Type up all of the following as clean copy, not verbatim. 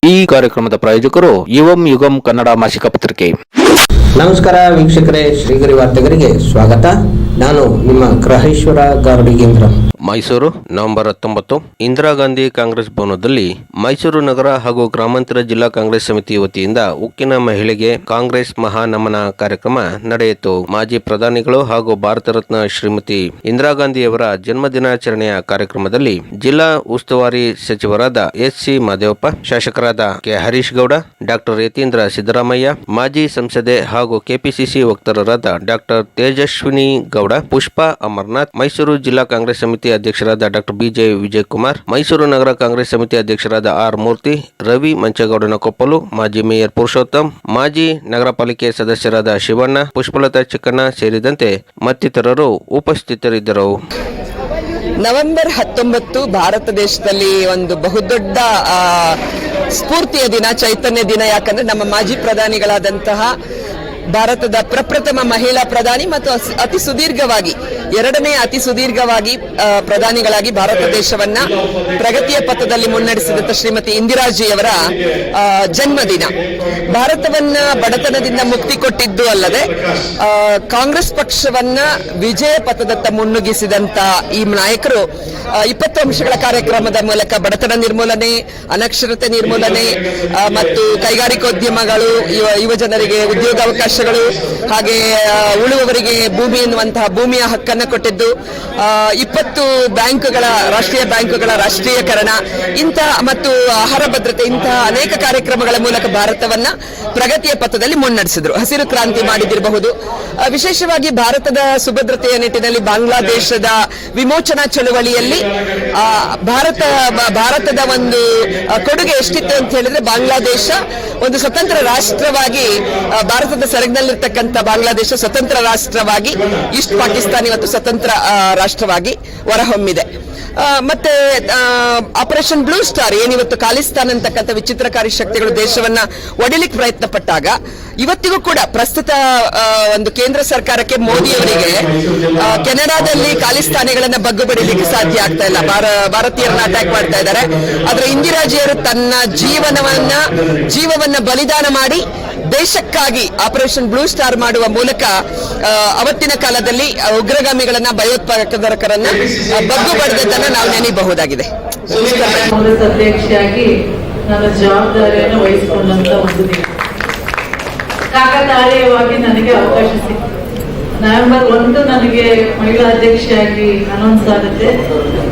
ಈ ಕಾರ್ಯಕ್ರಮದ ಪ್ರಾಯೋಜಕರು ಯುಗಂ ಕನ್ನಡ ಮಾಸಿಕ ಪತ್ರಿಕೆ. ನಮಸ್ಕಾರ ವೀಕ್ಷಕರೇ, ಶ್ರೀಗರಿ ವಾರ್ತೆಗರಿಗೆ ಸ್ವಾಗತ. ನಾನು ನಿಮ್ಮ ಗ್ರಹೇಶ್ವರ ಗಾರ್ಡಿಗೇಂದ್ರ. ಮೈಸೂರು ನವೆಂಬರ್ 19 ಇಂದಿರಾ ಗಾಂಧಿ ಕಾಂಗ್ರೆಸ್ ಭವನದಲ್ಲಿ ಮೈಸೂರು ನಗರ ಹಾಗೂ ಗ್ರಾಮಾಂತರ ಜಿಲ್ಲಾ ಕಾಂಗ್ರೆಸ್ ಸಮಿತಿ ವತಿಯಿಂದ ಉಕ್ಕಿನ ಮಹಿಳೆಗೆ ಕಾಂಗ್ರೆಸ್ ಮಹಾನಮನ ಕಾರ್ಯಕ್ರಮ ನಡೆಯಿತು. ಮಾಜಿ ಪ್ರಧಾನಿಗಳು ಹಾಗೂ ಭಾರತ ರತ್ನ ಶ್ರೀಮತಿ ಇಂದಿರಾ ಗಾಂಧಿಯವರ ಜನ್ಮದಿನಾಚರಣೆಯ ಕಾರ್ಯಕ್ರಮದಲ್ಲಿ ಜಿಲ್ಲಾ ಉಸ್ತುವಾರಿ ಸಚಿವರಾದ ಎಸ್.ಸಿ. ಮಾದೇವಪ್ಪ, ಶಾಸಕರಾದ ಕೆ. ಹರೀಶ್ ಗೌಡ, ಡಾಕ್ಟರ್ ಯತೀಂದ್ರ ಸಿದ್ದರಾಮಯ್ಯ, ಮಾಜಿ ಸಂಸದೆ ಹಾಗೂ ಕೆಪಿಸಿಸಿ ವಕ್ತಾರರಾದ ಡಾಕ್ಟರ್ ತೇಜಸ್ವಿನಿ ಗೌಡ, ಪುಷ್ಪಾ ಅಮರನಾಥ್, ಮೈಸೂರು ಜಿಲ್ಲಾ ಕಾಂಗ್ರೆಸ್ ಸಮಿತಿ ಅಧ್ಯಕ್ಷರಾದ ಡಾಕ್ಟರ್ ಬಿ.ಜೆ. ವಿಜಯಕುಮಾರ್, ಮೈಸೂರು ನಗರ ಕಾಂಗ್ರೆಸ್ ಸಮಿತಿ ಅಧ್ಯಕ್ಷರಾದ ಆರ್. ಮೂರ್ತಿ, ರವಿ ಮಂಚೇಗೌಡನ ಕೊಪ್ಪಲು, ಮಾಜಿ ಮೇಯರ್ ಪುರುಷೋತ್ತಮ್, ಮಾಜಿ ನಗರ ಪಾಲಿಕೆ ಸದಸ್ಯರಾದ ಶಿವಣ್ಣ, ಪುಷ್ಪಲತಾ ಚಿಕ್ಕಣ್ಣ ಸೇರಿದಂತೆ ಮತ್ತಿತರರು ಉಪಸ್ಥಿತರಿದ್ದರು. ನವೆಂಬರ್ 19 ಭಾರತ ದೇಶದಲ್ಲಿ ಒಂದು ಬಹುದೊಡ್ಡ ಸ್ಫೂರ್ತಿಯ ದಿನ, ಚೈತನ್ಯ ದಿನ. ಯಾಕಂದ್ರೆ ನಮ್ಮ ಮಾಜಿ ಪ್ರಧಾನಿಗಳಾದಂತಹ ಭಾರತದ ಪ್ರಪ್ರಥಮ ಮಹಿಳಾ ಪ್ರಧಾನಿ ಮತ್ತು ಅತಿ ಸುದೀರ್ಘವಾಗಿ ಎರಡನೇ ಅತಿ ಸುದೀರ್ಘವಾಗಿ ಪ್ರಧಾನಿಗಳಾಗಿ ಭಾರತ ದೇಶವನ್ನ ಪ್ರಗತಿಯ ಪಥದಲ್ಲಿ ಮುನ್ನಡೆಸಿದಂತ ಶ್ರೀಮತಿ ಇಂದಿರಾಜಿಯವರ ಜನ್ಮದಿನ. ಭಾರತವನ್ನ ಬಡತನದಿಂದ ಮುಕ್ತಿ ಕೊಟ್ಟಿದ್ದು ಅಲ್ಲದೆ ಕಾಂಗ್ರೆಸ್ ಪಕ್ಷವನ್ನ ವಿಜಯ ಪಥದತ್ತ ಮುನ್ನುಗ್ಗಿಸಿದಂತ ಈ ನಾಯಕರು 20 ಅಂಶಗಳ ಕಾರ್ಯಕ್ರಮದ ಮೂಲಕ ಬಡತನ ನಿರ್ಮೂಲನೆ, ಅನಕ್ಷರತೆ ನಿರ್ಮೂಲನೆ ಮತ್ತು ಕೈಗಾರಿಕೋದ್ಯಮಗಳು, ಯುವ ಜನರಿಗೆ ಉದ್ಯೋಗಾವಕಾಶಗಳು, ಹಾಗೆ ಉಳುವವರಿಗೆ ಭೂಮಿ ಎನ್ನುವಂತಹ ಭೂಮಿಯ ಹಕ್ಕನ್ನು ಕೊಟ್ಟಿದ್ದು, 20 ಬ್ಯಾಂಕುಗಳ ರಾಷ್ಟ್ರೀಯ ಬ್ಯಾಂಕುಗಳ ರಾಷ್ಟ್ರೀಯಕರಣ, ಇಂತಹ ಮತ್ತು ಆಹಾರ ಭದ್ರತೆ, ಇಂತಹ ಅನೇಕ ಕಾರ್ಯಕ್ರಮಗಳ ಮೂಲಕ ಭಾರತವನ್ನ ಪ್ರಗತಿಯ ಪಥದಲ್ಲಿ ಮುನ್ನಡೆಸಿದ್ರು. ಹಸಿರು ಕ್ರಾಂತಿ ಮಾಡಿದಿರಬಹುದು. ವಿಶೇಷವಾಗಿ ಭಾರತದ ಸುಭದ್ರತೆಯ ನಿಟ್ಟಿನಲ್ಲಿ ಬಾಂಗ್ಲಾದೇಶದ ವಿಮೋಚನಾ ಚಳುವಳಿಯಲ್ಲಿ ಭಾರತದ ಒಂದು ಕೊಡುಗೆ ಎಷ್ಟಿತ್ತು ಅಂತ ಹೇಳಿದ್ರೆ, ಬಾಂಗ್ಲಾದೇಶ ಒಂದು ಸ್ವತಂತ್ರ ರಾಷ್ಟ್ರವಾಗಿ, ಭಾರತದ ಸೆರಗಿನಲ್ಲಿರ್ತಕ್ಕಂಥ ಬಾಂಗ್ಲಾದೇಶ ಸ್ವತಂತ್ರ ರಾಷ್ಟ್ರವಾಗಿ ಈಸ್ಟ್ ಪಾಕಿಸ್ತಾನ ಇವತ್ತು ಸ್ವತಂತ್ರ ರಾಷ್ಟ್ರವಾಗಿ ಹೊರಹೊಮ್ಮಿದೆ. ಮತ್ತೆ ಆಪರೇಷನ್ ಬ್ಲೂ ಸ್ಟಾರ್ ಏನಿವತ್ತು ಖಾಲಿಸ್ತಾನ್ ಅಂತಕ್ಕಂಥ ವಿಚಿತ್ರಕಾರಿ ಶಕ್ತಿಗಳು ದೇಶವನ್ನ ಒಡಿಲಿಕ್ಕೆ ಪ್ರಯತ್ನ ಪಟ್ಟಾಗ, ಇವತ್ತಿಗೂ ಕೂಡ ಪ್ರಸ್ತುತ ಒಂದು ಕೇಂದ್ರ ಸರ್ಕಾರಕ್ಕೆ, ಮೋದಿಯವರಿಗೆ ಕೆನಡಾದಲ್ಲಿ ಖಾಲಿಸ್ತಾನಿಗಳನ್ನ ಬಗ್ಗು ಬಡಿಲಿಕ್ಕೆ ಸಾಧ್ಯ ಆಗ್ತಾ ಇಲ್ಲ. ಭಾರತೀಯರನ್ನ ಅಟ್ಯಾಕ್ ಮಾಡ್ತಾ ಇದ್ದಾರೆ. ಆದ್ರೆ ಇಂದಿರಾಜಿಯವರು ತನ್ನ ಜೀವವನ್ನ ಬಲಿದಾನ ಮಾಡಿ ದೇಶಕ್ಕಾಗಿ ಆಪರೇಷನ್ ಬ್ಲೂ ಸ್ಟಾರ್ ಮಾಡುವ ಮೂಲಕ ಅವತ್ತಿನ ಕಾಲದಲ್ಲಿ ಉಗ್ರಗಾಮಿಗಳನ್ನ, ಭಯೋತ್ಪಾದಕರನ್ನ ಬಗ್ಗು ಬಡಿದದ್ದನ್ನ ನಾವು ನೆನೆಯಬಹುದಾಗಿದೆ. ಕಾಂಗ್ರೆಸ್ ಅಧ್ಯಕ್ಷೆಯಾಗಿ ನಾನು ಜವಾಬ್ದಾರಿಯನ್ನು ವಹಿಸಿಕೊಂಡಂತ ಒಂದು ದಿನ. ಕಾಕತಾಳೀಯವಾಗಿ ನನಗೆ ಅವಕಾಶ ಸಿಕ್ಕಿತು. ನವೆಂಬರ್ 1 ನನಗೆ ಮಹಿಳಾ ಅಧ್ಯಕ್ಷೆಯಾಗಿ ಅನೌನ್ಸ್ ಆಗುತ್ತೆ.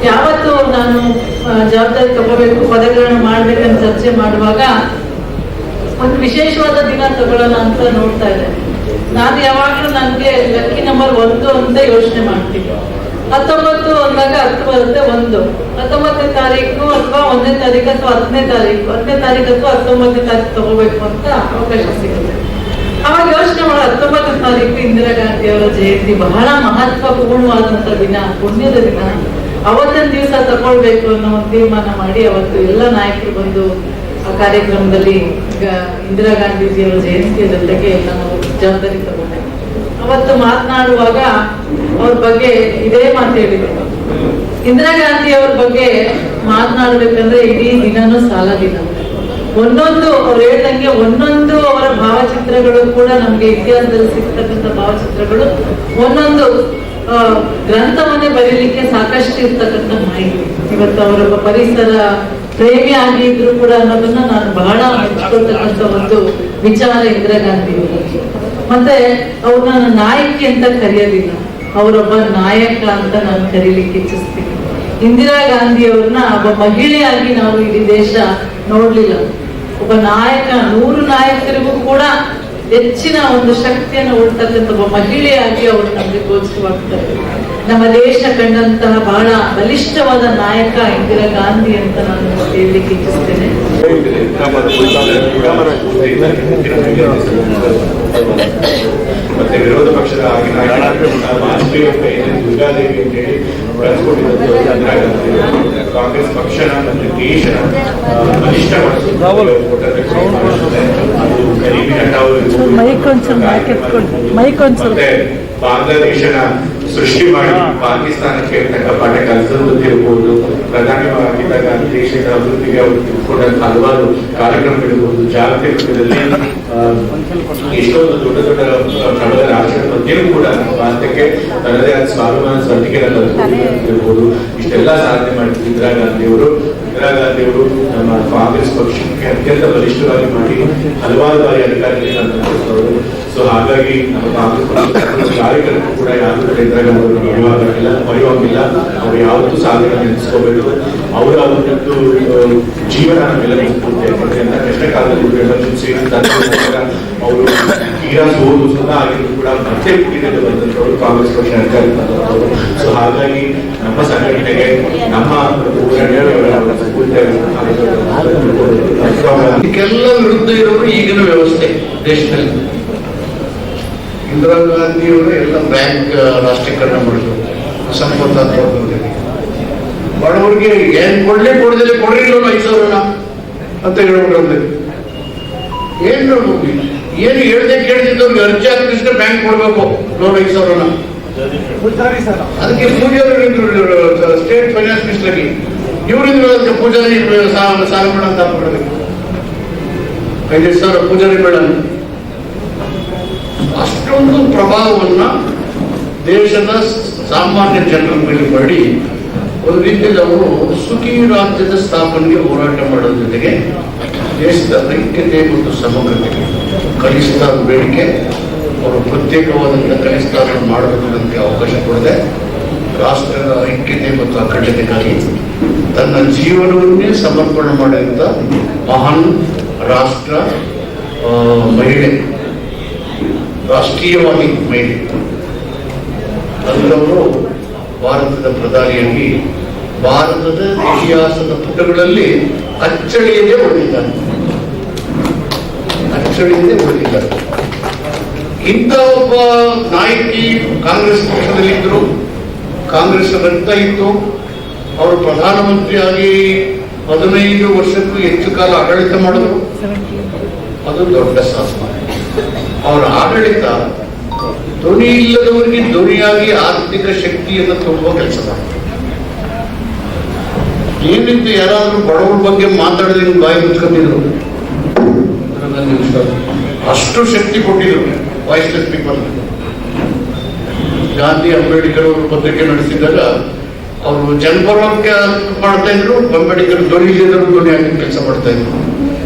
ಯಾವತ್ತು ನಾನು ಜವಾಬ್ದಾರಿ ತಗೋಬೇಕು, ಪದಗ್ರಹಣ ಮಾಡ್ಬೇಕಂತ ಚರ್ಚೆ ಮಾಡುವಾಗ ಒಂದು ವಿಶೇಷವಾದ ದಿನ ತಗೊಳ್ಳೋಣ ಅಂತ ನೋಡ್ತಾ ಇದ್ದೆ. ನಾನು ಯಾವಾಗಲೂ ನನಗೆ ಲಕ್ಕಿ ನಂಬರ್ 1 ಅಂತ ಯೋಚನೆ ಮಾಡ್ತೀನಿ. 19 ಅಂದಾಗ 10 ಬರುತ್ತೆ. 19ನೇ ತಾರೀಕು ಅಥವಾ 1ನೇ ತಾರೀಕು ಅಥವಾ 10ನೇ ತಾರೀಕು, 10ನೇ ತಾರೀಕು ಅಥವಾ 19ನೇ ತಾರೀಕು ತಗೋಬೇಕು ಅಂತ ಅವಕಾಶ ಸಿಗುತ್ತೆ. ಅವಾಗ ಯೋಚನೆ ಮಾಡೋ 19ನೇ ತಾರೀಕು ಇಂದಿರಾ ಗಾಂಧಿ ಅವರ ಜಯಂತಿ, ಬಹಳ ಮಹತ್ವಪೂರ್ಣವಾದಂತ ದಿನ, ಪುಣ್ಯದ ದಿನ. ಅವತ್ತಿನ ದಿವಸ ತಗೊಳ್ಬೇಕು ಅನ್ನೋ ಒಂದು ತೀರ್ಮಾನ ಮಾಡಿ ಅವತ್ತು ಎಲ್ಲ ನಾಯಕರು ಬಂದು ಆ ಕಾರ್ಯಕ್ರಮದಲ್ಲಿ ಇಂದಿರಾ ಗಾಂಧೀಜಿಯವರ ಜಯಂತಿಯ ಜೊತೆಗೆ ನಾನು ಜವಾಬ್ದಾರಿ ತಗೊಂಡೆ. ಅವತ್ತು ಮಾತನಾಡುವಾಗ ಅವ್ರ ಬಗ್ಗೆ ಇದೇ ಮಾತು ಹೇಳಿದ್ರು. ಇಂದಿರಾ ಗಾಂಧಿ ಅವ್ರ ಬಗ್ಗೆ ಮಾತನಾಡ್ಬೇಕಂದ್ರೆ ಇಡೀ ದಿನನೂ ಸಾಲದಿಲ್ಲ. ಒಂದೊಂದು ಅವ್ರು ಹೇಳ್ದಂಗೆ ಒಂದೊಂದು ಅವರ ಭಾವಚಿತ್ರಗಳು ಕೂಡ ನಮ್ಗೆ ಇತಿಹಾಸದಲ್ಲಿ ಸಿಗ್ತಕ್ಕಂಥ ಭಾವಚಿತ್ರಗಳು ಒಂದೊಂದು ಗ್ರಂಥವನ್ನೇ ಬರೀಲಿಕ್ಕೆ ಸಾಕಷ್ಟು ಇರ್ತಕ್ಕಂಥ ಮಾಹಿತಿ. ಇವತ್ತು ಅವರೊಬ್ಬ ಪರಿಸರ ಪ್ರೇಮಿ ಆಗಿದ್ರು ಕೂಡ ಅನ್ನೋದನ್ನ ನಾನು ಬಹಳ ಮೆಚ್ಚಿಕೊಳ್ತಕ್ಕಂಥ ಒಂದು ವಿಚಾರ ಇಂದಿರಾ ಗಾಂಧಿ. ಮತ್ತೆ ಅವ್ರನ್ನ ನಾಯಕಿ ಅಂತ ಕರೆಯೋದಿಲ್ಲ, ಅವರೊಬ್ಬ ನಾಯಕ ಅಂತ ನಾನು ಕರೀಲಿಕ್ಕೆ ಇಚ್ಛಿಸ್ತೀನಿ. ಇಂದಿರಾ ಗಾಂಧಿ ಅವ್ರನ್ನ ಒಬ್ಬ ಮಹಿಳೆಯಾಗಿ ನಾವು ಇಡೀ ದೇಶ ನೋಡ್ಲಿಲ್ಲ. ಒಬ್ಬ ನಾಯಕ, 100 ನಾಯಕರಿಗೂ ಕೂಡ ಹೆಚ್ಚಿನ ಒಂದು ಶಕ್ತಿಯನ್ನು ಉಳ್ತಕ್ಕಂಥ ಒಬ್ಬ ಮಹಿಳೆಯಾಗಿ ಅವರು ನಮಗೆ ಗೋಚರವಾಗ್ತಾರೆ. ನಮ್ಮ ದೇಶ ಕಂಡಂತಹ ಬಹಳ ಬಲಿಷ್ಠವಾದ ನಾಯಕ ಇಂದಿರಾ ಗಾಂಧಿ ಅಂತ ನಾನು ಹೇಳಲಿಕ್ಕೆ ಇಚ್ಛಿಸ್ತೇನೆ. ಮತ್ತೆ ವಿರೋಧ ಪಕ್ಷದ ದುರ್ಗಾದೇವಿ ಅಂತ ಹೇಳಿ ಕಾಂಗ್ರೆಸ್ ಪಕ್ಷನ ಮತ್ತು ದೇಶನ ಬಲಿಷ್ಠ ಮತ್ತೆ ಬಾಂಗ್ಲಾದೇಶನ ಸೃಷ್ಟಿ ಮಾಡಿ ಪಾಕಿಸ್ತಾನಕ್ಕೆ ತಕ್ಕ ಪಾಠ ಕಲಿಸುತ್ತಿರಬಹುದು. ಪ್ರಧಾನವಾಗಿದ್ದಾಗ ದೇಶದ ಅಭಿವೃದ್ಧಿಗೆ ಅವರು ತಿಳ್ಕೊಂಡಂತ ಹಲವಾರು ಕಾರ್ಯಕ್ರಮಗಳಿರಬಹುದು. ಜಾಗತಿಕ ಮಟ್ಟದಲ್ಲಿ ಎಷ್ಟೊಂದು ದೊಡ್ಡ ದೊಡ್ಡ ಪ್ರಬಲ ರಾಷ್ಟ್ರಗಳ ಮಧ್ಯೆಯೂ ಕೂಡ ನಮ್ಮ ಭಾರತಕ್ಕೆ ತನ್ನದೇ ಆದ ಸ್ವಾಭಿಮಾನ ಇರಬಹುದು. ಇಷ್ಟೆಲ್ಲ ಸಾಧನೆ ಮಾಡಿದ್ರು ಇಂದಿರಾ ಗಾಂಧಿಯವರು ನಮ್ಮ ಕಾಂಗ್ರೆಸ್ ಪಕ್ಷಕ್ಕೆ ಅತ್ಯಂತ ಬಲಿಷ್ಠವಾಗಿ ಮಾಡಿ ಹಲವಾರು ಬಾರಿ ಅಧಿಕಾರಕ್ಕೆ ತಂದವರು. ಸೊ ಹಾಗಾಗಿ ನಮ್ಮ ಕಾಂಗ್ರೆಸ್ ಪಕ್ಷದ ಕಾರ್ಯಕರ್ತರು ಕೂಡ ಯಾರು ಕೂಡ ಇಂದಿರಾ ಗಾಂಧಿ ಮರೆಯುವಂಗಿಲ್ಲ. ಅವರು ಯಾವತ್ತೂ ಸಾಧನೆ ನೆನೆಸ್ಕೋಬೇಕು. ಅವರ ಒಂದು ಜೀವನ ನಮ್ಮೆಲ್ಲ ಯಾಕಂದ್ರೆ ಅಂತ ಕಷ್ಟ ಕಾಲದಲ್ಲಿ ಎಮರ್ಜೆನ್ಸಿ ಅವರು ತೀರಾ ಸೋಲು ಸ್ವತಃ ಆಗಿದ್ರು ಕೂಡ ಮತ್ತೆ ಹುಟ್ಟಿನಲ್ಲಿ ಬಂದಂತವರು ಕಾಂಗ್ರೆಸ್ ಪಕ್ಷ ಅಧಿಕಾರಕ್ಕೆ ತಂದವರು. ಸೊ ಹಾಗಾಗಿ ನಮ್ಮ ಸಂಘಟನೆಗೆ ನಮ್ಮ ಇದಕ್ಕೆಲ್ಲ ವಿರುದ್ಧ ಇರೋರು ಈಗಿನ ವ್ಯವಸ್ಥೆ ದೇಶದಲ್ಲಿ. ಇಂದಿರಾ ಗಾಂಧಿಯವರು ಎಲ್ಲ ಬ್ಯಾಂಕ್ ರಾಷ್ಟ್ರೀಕರಣ ಮಾಡಿದ್ರು, ಸಂಪತ್ತ ಬಡವರಿಗೆ ಏನ್ ಕೊಡದಿಲ್ಲ ಕೊಡ್ರಿಲ್ಲ 5,000 ಅಂತ ಹೇಳ್ಬಿಟ್ರೆ ಏನು ಹೇಳ್ದೆ ಕೇಳ್ತಿದ್ದವ್ರಿಗೆ ಅರ್ಜಿ ಹಾಕಿದ್ರೆ ಬ್ಯಾಂಕ್ ಕೊಡ್ಬೇಕು ಲೋನ್ 5,000. ಅದಕ್ಕೆ ಪೂಜಾರಿ ಸ್ಟೇಟ್ ಫೈನಾನ್ಸ್ ಮಿನಿಸ್ಟರ್ ಆಗಿ ಇವರಿಂದ ಪೂಜಾರಿ ಸಾಲ ಮೇಳ ಅಂತ ಹಾಕ್ಬಿಡಬೇಕು. 5,000 ಪೂಜಾರಿ ಮೇಳ ಅಷ್ಟೊಂದು ಪ್ರಭಾವವನ್ನ ದೇಶದ ಸಾಮಾನ್ಯ ಜನರ ಮೇಲೆ ಮಾಡಿ ಒಂದು ರೀತಿಯಲ್ಲಿ ಅವರು ಸುಖಿ ರಾಜ್ಯದ ಸ್ಥಾಪನೆಗೆ ಹೋರಾಟ ಮಾಡೋದ್ರ ಜೊತೆಗೆ ದೇಶದ ಐಕ್ಯತೆ ಮತ್ತು ಸಮಗ್ರತೆಗೆ ಖಲಿಸ್ತಾನ್ ಬೇಡಿಕೆ, ಅವರು ಪ್ರತ್ಯೇಕವಾದಂತಹ ಖಲಿಸ್ತಾನವನ್ನು ಮಾಡಬೇಕನ್ನೋದಕ್ಕೆ ಅವಕಾಶ ಕೊಡದೆ ರಾಷ್ಟ್ರದ ಐಕ್ಯತೆ ಮತ್ತು ಅಖಂಡತೆಗಾಗಿ ತನ್ನ ಜೀವನವನ್ನೇ ಸಮರ್ಪಣೆ ಮಾಡಿದಂಥ ಮಹಾನ್ ರಾಷ್ಟ್ರ ಮಹಿಳೆ, ರಾಷ್ಟ್ರೀಯವಾಗಿ ಮಹಿಳೆ ಅಂಥವರು ಭಾರತದ ಪ್ರಧಾನಿಯಾಗಿ ಭಾರತದ ಇತಿಹಾಸದ ಪುಟಗಳಲ್ಲಿ ಅಚ್ಚಳಿಯದೆ ಉಳಿದಿದ್ದಾರೆ. ಇಂಥ ಒಬ್ಬ ನಾಯಕಿ ಕಾಂಗ್ರೆಸ್ ಪಕ್ಷದಲ್ಲಿದ್ದರು, ಕಾಂಗ್ರೆಸ್ ರಕ್ತ ಇತ್ತು. ಅವರು ಪ್ರಧಾನಮಂತ್ರಿಯಾಗಿ 15 ವರ್ಷಕ್ಕೂ ಹೆಚ್ಚು ಕಾಲ ಆಡಳಿತ ಮಾಡಿದ್ರು. ಅದು ದೊಡ್ಡ ಸಾಧನೆ. ಅವರ ಆಡಳಿತ ಧ್ವನಿ ಇಲ್ಲದವರಿಗೆ ಧ್ವನಿಯಾಗಿ ಆರ್ಥಿಕ ಶಕ್ತಿಯನ್ನು ತುಂಬುವ ಕೆಲಸ ಮಾಡ್ತಾರೆ. ಏನಿತ್ತು ಯಾರಾದ್ರೂ ಬಡವರ ಬಗ್ಗೆ ಮಾತಾಡಿದ್ರೆ ಬಾಯಿ ಮುಚ್ಕೊಂಡಿದ್ರು, ಅಷ್ಟು ಶಕ್ತಿ ಕೊಟ್ಟಿದ್ರು ವಾಯ್ಸ್ಲೆಸ್ ಪೀಪಲ್. ಗಾಂಧಿ ಅಂಬೇಡ್ಕರ್ ಅವರು ಪತ್ರಿಕೆ ನಡೆಸಿದಾಗ ಅವರು ಜನಪರವಾಗಿ ಮಾಡ್ತಾ ಇದ್ರು, ಅಂಬೇಡ್ಕರ್ ಧ್ವನಿ ಇಲ್ಲದವರು ಧ್ವನಿಯಾಗಿ ಕೆಲಸ ಮಾಡ್ತಾ ಇದ್ರು.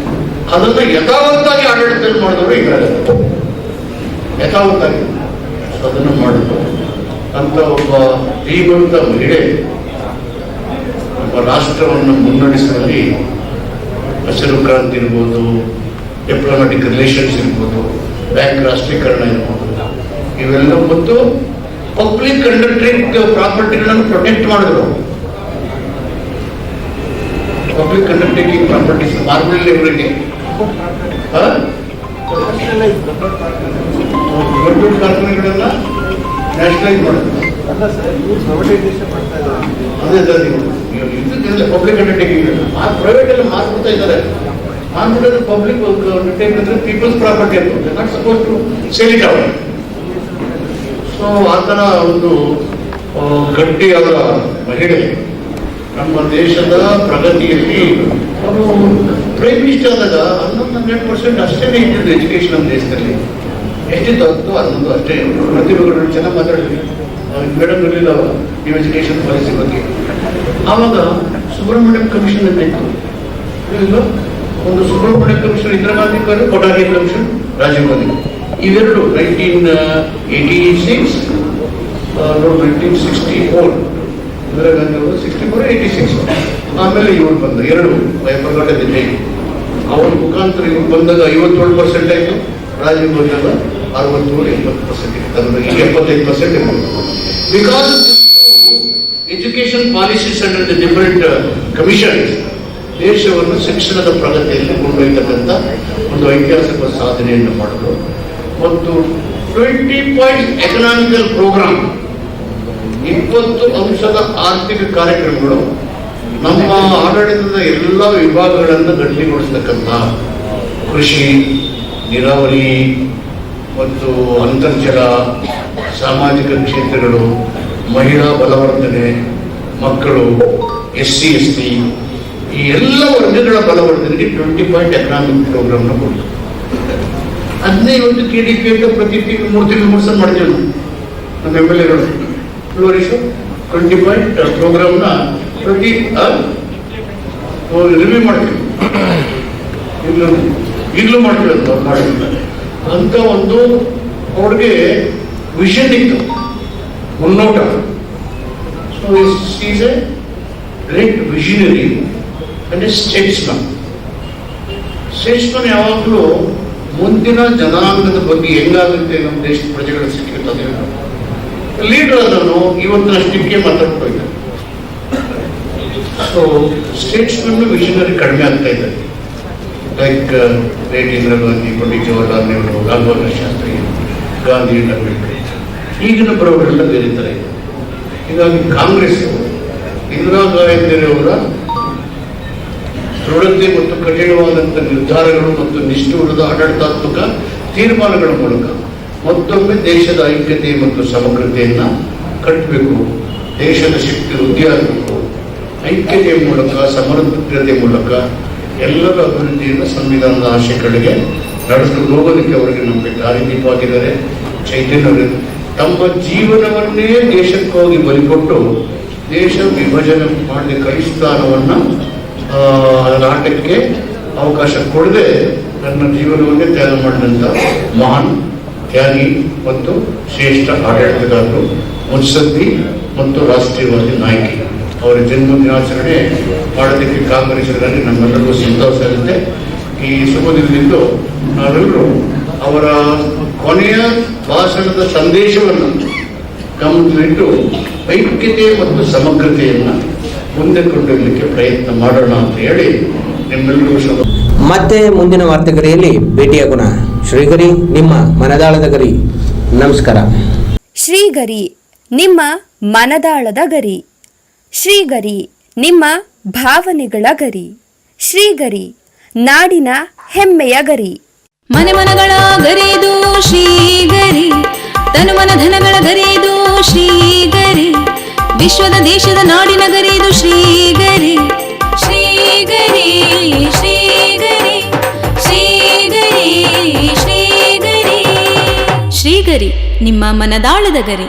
ಅದನ್ನ ಯಥಾವತ್ತಾಗಿ ಆಡಳಿತದಲ್ಲಿ ಮಾಡಿದವರು ಇದ್ದಾರೆ, ಯಥಾವತ್ತಾಗಿ ಅದನ್ನು ಮಾಡಿದ್ರು. ಅಂತ ಒಬ್ಬ ಧೀಮಂತ ಮಹಿಳೆ ನಮ್ಮ ರಾಷ್ಟ್ರವನ್ನು ಮುನ್ನಡೆಸುವಲ್ಲಿ ಹಸಿರು ಕ್ರಾಂತಿ ಇರ್ಬೋದು, ಡಿಪ್ಲೊಮ್ಯಾಟಿಕ್ ರಿಲೇಷನ್ಸ್ ಇರ್ಬೋದು, ಬ್ಯಾಂಕ್ ರಾಷ್ಟ್ರೀಕರಣ ಇರ್ಬೋದು, ಇವೆಲ್ಲ ಮತ್ತು ಪಬ್ಲಿಕ್ ಕಂಡಕ್ಟರಿಂಗ್ ಪ್ರಾಪರ್ಟಿಗಳನ್ನು ಪ್ರೊಟೆಕ್ಟ್ ಮಾಡಿದ್ರು. ಪಬ್ಲಿಕ್ ಕಂಡಕ್ಟಿಂಗ್ ಪ್ರಾಪರ್ಟೀಸ್ ಮಾರ್ಗದಲ್ಲಿ ಇವರಿಗೆ ದೊಡ್ಡ ಕಾರ್ಖಾನೆಗಳನ್ನ ನ್ಯಾಷನಲೈಸ್ ಮಾಡಿದ್ರು. ಅದೇ ಪಬ್ಲಿಕ್ ಅಂಡರ್ಟೇಕಿಂಗ್ ಪ್ರೈವೇಟ್ ಎಲ್ಲ ಮಾರ್ಬಿಡ್ತಾ ಇದ್ದಾರೆ. ಮಾರ್ಬಿಟ್ಟರೆ ಪಬ್ಲಿಕ್ ಅಂಡರ್ಟೇಕಿಂಗ್ ಅಂದ್ರೆ ಪೀಪಲ್ಸ್ ಪ್ರಾಪರ್ಟಿ ಅಂತ not suppose to sale it out. So ಆ ಥರ ಒಂದು ಗಟ್ಟಿಯಾದ ಮಹಿಳೆ ನಮ್ಮ ದೇಶದ ಪ್ರಗತಿಯಲ್ಲಿ ಅವರು ಪ್ರೈಮ್ ಮಿನಿಸ್ಟರ್ ಆದಾಗ 11-12% ಅಷ್ಟೇ ಇಟ್ಟಿದ್ದು ಎಜುಕೇಶನ್ ನಮ್ಮ ದೇಶದಲ್ಲಿ. ಎಷ್ಟಿತ್ತು 10-11 ಅಷ್ಟೇ. ಪ್ರತಿಭೆಗಳು ಚೆನ್ನಾಗಿ ಮಾತಾಡಿದ್ವಿ, ಮೇಡಮ್ ಇರಲಿಲ್ಲ ನೀವು ಎಜುಕೇಶನ್ ಪಾಲಿಸಿ ಬಗ್ಗೆ. ಆವಾಗ ಸುಬ್ರಹ್ಮಣ್ಯಂ ಕಮಿಷನ್ ಅಂತ ಇತ್ತು. ಒಂದು ಸುಬ್ರಹ್ಮಣ್ಯಂ ಕಮಿಷನ್ ಇಂದಿರಾ ಗಾಂಧಿ, ಕೊಠಾರಿ ಕಮಿಷನ್ ರಾಜೀವ್ ಗಾಂಧಿ. ಇವೆರಡು 1986 1964 ಇಂದಿರಾ ಗಾಂಧಿ ಅವರು 64-86. ಆಮೇಲೆ ಇವ್ರು ಬಂದರು ಎರಡು ಪ್ರಕಟದಿಂದ. ಅವ್ರ ಮುಖಾಂತರ ಇವ್ರು ಬಂದಾಗ 57% ಆಯಿತು, ರಾಜೀವ್ ಗಾಂಧಿ 67-70% ಇತ್ತು. ಈಗ 75% ಇರ್ಬೋದು. Because education policies under the different commissions ದೇಶವನ್ನು ಶಿಕ್ಷಣದ ಪ್ರಗತಿಯಲ್ಲಿ ಕೊಂಡೊಯ್ತಕ್ಕಂಥ ಒಂದು ಐತಿಹಾಸಿಕ ಸಾಧನೆಯನ್ನು ಮಾಡಿದ್ರು. ಮತ್ತು 20 ಪಾಯಿಂಟ್ ಎಕನಾಮಿಕಲ್ ಪ್ರೋಗ್ರಾಮ್, 20 ಅಂಶದ ಆರ್ಥಿಕ ಕಾರ್ಯಕ್ರಮಗಳು ನಮ್ಮ ಆಡಳಿತದ ಎಲ್ಲ ವಿಭಾಗಗಳನ್ನು ಗಟ್ಟಿಗೊಳಿಸ್ತಕ್ಕಂಥ ಕೃಷಿ, ನೀರಾವರಿ ಮತ್ತು ಅಂತರ್ಜಲ, ಸಾಮಾಜಿಕ ಕ್ಷೇತ್ರಗಳು, ಮಹಿಳಾ ಬಲವರ್ಧನೆ, ಮಕ್ಕಳು, SC/ST ಈ ಎಲ್ಲ ವರ್ಗಗಳ ಬಲವರ್ಧನೆಗೆ 20 ಪಾಯಿಂಟ್ ಎಕನಾಮಿಕ್ ಪ್ರೋಗ್ರಾಮ್ನ ಕೊಡ್ತು. ಅದನ್ನೇ ಇವತ್ತು KDP ಅಂತ ಪ್ರತಿ ತಿಂಗಳು 3 ತಿಂಗಳು 3 ಸಲ ಮಾಡ್ತೀವಿ ನಾವು. ನಮ್ಮ MLAಗಳು ಫ್ಲೋರಿಶು 20 ಪಾಯಿಂಟ್ ಪ್ರೋಗ್ರಾಮ್ನ ಪ್ರತಿ ರಿವ್ಯೂ ಮಾಡ್ತೀವಿ. ಈಗಲೂ ಮಾಡ್ತೀವಿ ಅಂತ ಅವ್ರು ಮಾಡಿರ್ತಾರೆ ಅಂತ ಒಂದು ಅವ್ರಿಗೆ ವಿಷನ್ ಇತ್ತು, ಮುನ್ನೋಟ. So is a great visionary and a statesman. ಯಾವಾಗಲೂ ಮುಂದಿನ ಜನಾಂಗದ ಬಗ್ಗೆ ಹೆಂಗಾಗುತ್ತೆ ನಮ್ಮ ದೇಶದ ಪ್ರಜೆಗಳ ಸಿಕ್ಕಿರ್ತದೆ. ಲೀಡರ್ ಅದನ್ನು ಇವತ್ತಿನಷ್ಟಕ್ಕೆ ಮಾತಾಡ್ತಾ ಸೊ ಸ್ಟೇಟ್ಸ್ಮನ್ ವಿಷನರಿ ಕಡಿಮೆ ಆಗ್ತಾ ಇದ್ದಾರೆ. ಲೈಕ್ ಗ್ರೇಟ್ ಇಂದಿರಾ ಗಾಂಧಿ, ಪಂಡಿತ್ ಜವಾಹರ್ಲಾಲ್ ನೆಹರು, ಲಾಲ್ ಬಹದ್ದೂರ್ ಶಾಸ್ತ್ರಿ, ಗಾಂಧಿ, ಅಂಬೇಡ್ಕರ್ ಈಗಿನ ಬರೋವರೆಲ್ಲ ಬೇರೆ ಥರ ಇದೆ. ಹೀಗಾಗಿ ಕಾಂಗ್ರೆಸ್ ಇಂದಿರಾ ಗಾಂಧಿಯವರ ದೃಢತೆ ಮತ್ತು ಕಠಿಣವಾದಂಥ ನಿರ್ಧಾರಗಳು ಮತ್ತು ನಿಷ್ಠುರದ ಆಡಳಿತಾತ್ಮಕ ತೀರ್ಮಾನಗಳ ಮೂಲಕ ಮತ್ತೊಮ್ಮೆ ದೇಶದ ಐಕ್ಯತೆ ಮತ್ತು ಸಮಗ್ರತೆಯನ್ನ ಕಟ್ಟಬೇಕು. ದೇಶದ ಶಕ್ತಿ ವೃದ್ಧಿ ಆಗಬೇಕು. ಐಕ್ಯತೆಯ ಮೂಲಕ, ಸಮಗ್ರತೆ ಮೂಲಕ ಎಲ್ಲರ ಅಭಿವೃದ್ಧಿಯನ್ನು ಸಂವಿಧಾನದ ಆಶಯಗಳಿಗೆ ನಡೆಸಿಕೊಂಡು ಹೋಗೋದಕ್ಕೆ ಅವರಿಗೆ ನಮಗೆ ದಾರಿದೀಪವಾಗಿದ್ದಾರೆ. ಚೈತನ್ಯ ತಮ್ಮ ಜೀವನವನ್ನೇ ದೇಶಕ್ಕಾಗಿ ಬಲಿಕೊಟ್ಟು ದೇಶ ವಿಭಜನೆ ಮಾಡಿದ ಕಲಿಸ್ಥಾನವನ್ನ ಆಟಕ್ಕೆ ಅವಕಾಶ ಕೊಡದೆ ನನ್ನ ಜೀವನವನ್ನೇ ತ್ಯಾಗ ಮಾಡಿದಂಥ ಮಹಾನ್ ತ್ಯಾಗಿ ಮತ್ತು ಶ್ರೇಷ್ಠ ಆಡಳಿತಗಾರರು, ಮುತ್ಸದ್ದಿ ಮತ್ತು ರಾಷ್ಟ್ರೀಯವಾದಿ ನಾಯಕಿ. ಅವರ ಜನ್ಮ ದಿನಾಚರಣೆ ಮಾಡೋದಕ್ಕೆ ಕಾಂಗ್ರೆಸ್ನಲ್ಲಿ ನಮ್ಮೆಲ್ಲರಿಗೂ ಸಂತೋಷ ಆಗುತ್ತೆ. ಈ ಶುಭ ದಿನದಿಂದ ನಾವೆಲ್ಲರೂ ಅವರ ಕೊನೆಯ ಭಾಷಣದ ಸಂದೇಶವನ್ನು ಗಮನದಲ್ಲಿಟ್ಟು ಐಕ್ಯತೆ ಮತ್ತು ಸಮಗ್ರತೆಯನ್ನು ಮುಂದೆ ಕೊಂಡೊಯ್ಯಲಿಕ್ಕೆ ಪ್ರಯತ್ನ ಮಾಡೋಣ ಅಂತ ಹೇಳಿ ನಿಮ್ಮೆಲ್ಲರಿಗೂ ಶುಭ. ಮತ್ತೆ ಮುಂದಿನ ವಾರ್ತೆಗರಿಯಲ್ಲಿ ಭೇಟಿಯಾಗೋಣ. ಶ್ರೀಗರಿ, ನಿಮ್ಮ ಮನದಾಳದ ಗರಿ. ನಮಸ್ಕಾರ. ಶ್ರೀಗರಿ, ನಿಮ್ಮ ಮನದಾಳದ ಗರಿ. ಶ್ರೀಗರಿ, ನಿಮ್ಮ ಭಾವನೆಗಳ ಗರಿ. ಶ್ರೀಗರಿ, ನಾಡಿನ ಹೆಮ್ಮೆಯ ಗರಿ. ಮನೆ ಮನಗಳ ಗರಿದು ಶ್ರೀಗರಿ, ತನು ಮನ ಧನಗಳ ಗರಿದು ಶ್ರೀಗರಿ, ವಿಶ್ವದ ದೇಶದ ನಾಡಿನ ಗರಿದು ಶ್ರೀಗರಿ. ಶ್ರೀಗರಿ ಶ್ರೀಗರಿ ಶ್ರೀಗರಿ ಶ್ರೀಗರಿ ಶ್ರೀಗರಿ, ನಿಮ್ಮ ಮನದಾಳದ ಗರಿ.